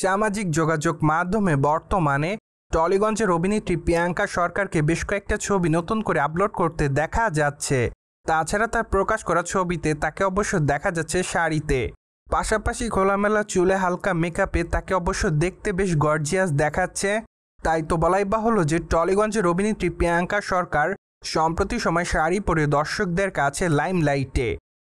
সামাজিক যোগাযোগ মাধ্যমে বর্তমানে টলিগঞ্জের অভিনেত্রী প্রিয়াঙ্কা সরকারকে বেশ কয়েকটা ছবি নতুন করে আপলোড করতে দেখা যাচ্ছে। তাছাড়া তার প্রকাশ করা ছবিতে তাকে অবশ্য দেখা যাচ্ছে শাড়িতে, পাশাপাশি খোলামেলা চুলে হালকা মেকআপে তাকে অবশ্য দেখতে বেশ গর্জিয়াস দেখাচ্ছে। তাই তো বলাই বাহুল্য যে টলিগঞ্জের অভিনেত্রী প্রিয়াঙ্কা সরকার সম্প্রতি সময় শাড়ি পরে দর্শকদের কাছে লাইমলাইটে।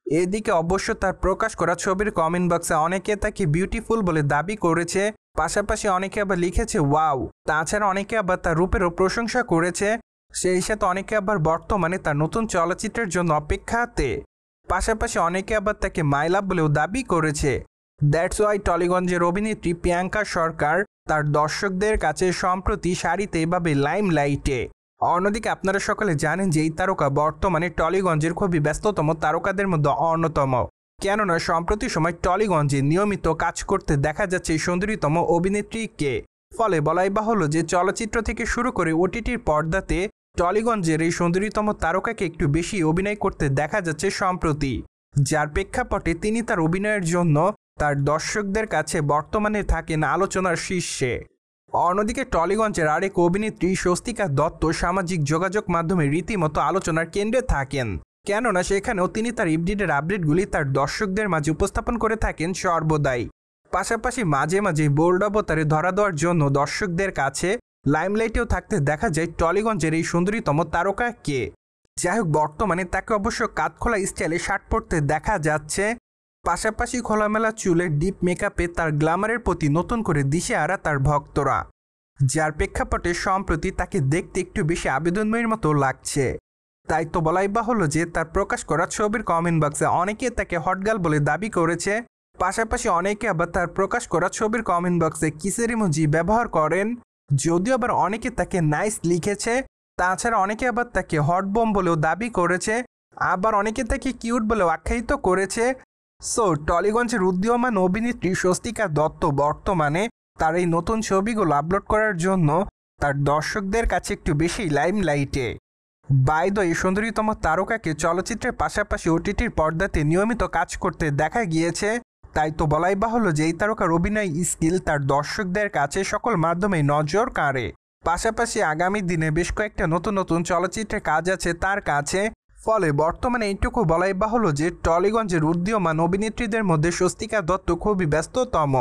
এদিকে অবশ্য তার প্রকাশ করা ছবির কমেন্ট বক্সে অনেকে তাকে বিউটিফুল বলে দাবি করেছে, পাশাপাশি অনেকে আবার লিখেছে ওয়াও। তাছাড়া অনেকে আবার তার রূপেরও প্রশংসা করেছে। সেই সাথে অনেকে আবার বর্তমানে তার নতুন চলচ্চিত্রের জন্য অপেক্ষাতে, পাশাপাশি অনেকে আবার তাকে মাই লাভ বলেও দাবি করেছে। দ্যাটস ওয়াই টলিগঞ্জের অভিনেত্রী প্রিয়াঙ্কা সরকার তার দর্শকদের কাছে সম্প্রতি শাড়িতে এভাবে লাইমলাইটে। অন্যদিকে আপনারা সকলে জানেন যে এই তারকা বর্তমানে টলিগঞ্জের খুবই ব্যস্ততম তারকাদের মধ্যে অন্যতম। কেননা সম্প্রতি সময় টলিগঞ্জে নিয়মিত কাজ করতে দেখা যাচ্ছে এই সুন্দরীতম অভিনেত্রীকে। ফলে বলাই বাহুল্য যে চলচ্চিত্র থেকে শুরু করে ওটিটির পর্দাতে টলিগঞ্জের এই সুন্দরীতম তারকাকে একটু বেশি অভিনয় করতে দেখা যাচ্ছে সম্প্রতি, যার প্রেক্ষাপটে তিনি তার অভিনয়ের জন্য তার দর্শকদের কাছে বর্তমানে থাকেন আলোচনার শীর্ষে। অন্যদিকে টলিগঞ্জের আরেক অভিনেত্রী স্বস্তিকা দত্ত সামাজিক যোগাযোগ মাধ্যমে রীতিমতো আলোচনার কেন্দ্রে থাকেন, কেননা সেখানেও তিনি তার ইভডিডের আপডেটগুলি তার দর্শকদের মাঝে উপস্থাপন করে থাকেন সর্বদাই। পাশাপাশি মাঝে মাঝে বোল্ড অবতারে ধরা দেওয়ার জন্য দর্শকদের কাছে লাইমলাইটেও থাকতে দেখা যায় টলিগঞ্জের এই সুন্দরীতম তারকাকে। যাই হোক, বর্তমানে তাকে অবশ্য কাঠখোলা স্টাইলে শার্ট পরতে দেখা যাচ্ছে, পাশাপাশি খোলামেলা চুলের ডিপ মেকআপে তার গ্ল্যামারের প্রতি নতুন করে দিশেহারা তার ভক্তরা, যার প্রেক্ষাপটে সম্প্রতি তাকে দেখতে একটু বেশি আবেদনময়ীর মতো লাগছে। তাই তো বলাই বাহুল্য যে তার প্রকাশ করা ছবির কমেন্ট বক্সে অনেকে তাকে হটগার্ল বলে দাবি করেছে, পাশাপাশি অনেকে আবার তার প্রকাশ করা ছবির কমেন্ট বক্সে কিসের ইমোজি ব্যবহার করেন, যদিও আবার অনেকে তাকে নাইস লিখেছে। তাছাড়া অনেকে আবার তাকে হট বম বলেও দাবি করেছে, আবার অনেকে তাকে কিউট বলেও আখ্যায়িত করেছে। সো টলিগঞ্জের উদীয়মান অভিনেত্রী স্বস্তিকা দত্ত বর্তমানে তার এই নতুন ছবিগুলো আপলোড করার জন্য তার দর্শকদের কাছে একটু বেশি লাইমলাইটে। বাই দ্য ওয়ে, এই সুন্দরীতম তারকাকে চলচ্চিত্রের পাশাপাশি ওটিটির পর্দাতে নিয়মিত কাজ করতে দেখা গিয়েছে। তাই তো বলাই বাহুল্য যে এই তারকার অভিনয় স্কিল তার দর্শকদের কাছে সকল মাধ্যমেই নজর কাড়ে। পাশাপাশি আগামী দিনে বেশ কয়েকটা নতুন নতুন চলচ্চিত্রে কাজ আছে তার কাছে। ফলে বর্তমানে এইটুকু বলাই বাহুল্য যে টলিগঞ্জের উদীয়মান অভিনেত্রীদের মধ্যে স্বস্তিকা দত্ত খুবই ব্যস্ততম।